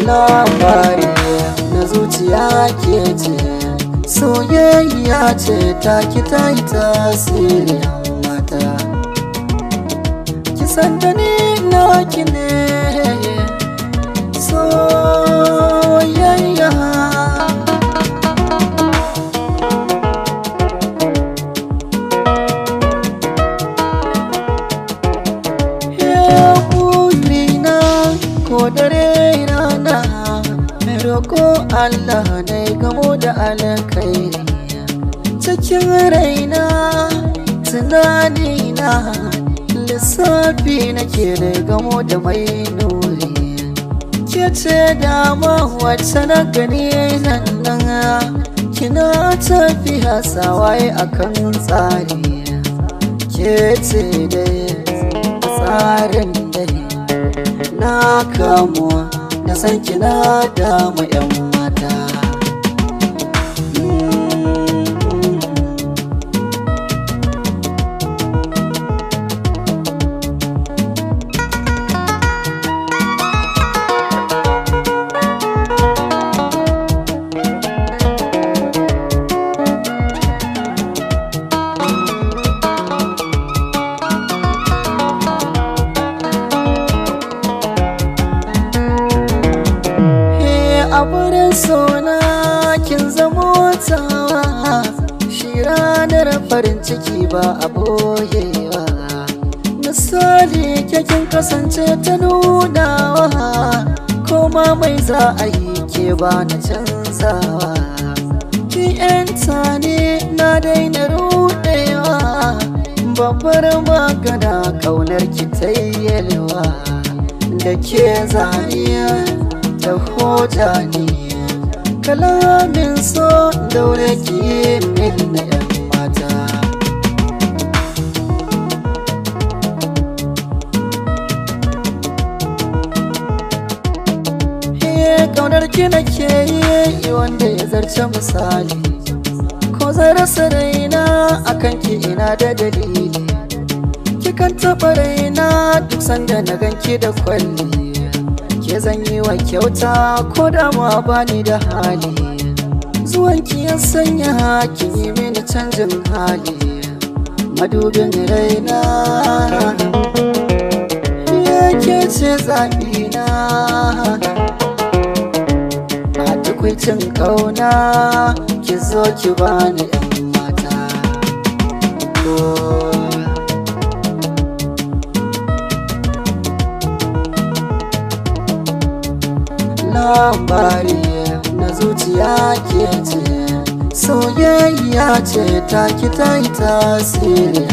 labari na zuciya ke ce, soyayya ce ta ki ta yi tasiri mata. Ki san da ni naki ne soyayya. Ko dare rana roko Allah na gamo da alkhairi cikin raina, tunanina lissafi nake da gamo da mai nuri. Ke ce dama wacce na gani nan kina tafiya sawaye akan tsari. Ke ce dai tsarin dai na kamuwa da san kina dama 'yan mata. A wurin sona kin zamo tawa, shi ranar farin ciki ba a boyewa. Misali kin kasance ta nunawa, koma mai za a yi ke ba na canzawa. Ki yanta ne na daina rudewa, babbar magana kaunar ki ta yalwa. Da ke zaniya ta hoja ne kalamin so daure ki min na 'yan mata. Kaunar ki nake yi wanda ya zarce misali, ko zan rasa raina akan ki ina da dalili. Kikan taɓa raina duk sanda na ganki da kwalli, ke zan yi wa kyauta ko da ma bani da hali. Zuwanki ya sanya ki yi mini canjin hali, madubin raina yake ce zaɓina. A tukwicin ƙauna ki zo ki bani 'yan mata. Labari na zuciya ke ce, soyayya ce ta ki ta yi tasiri.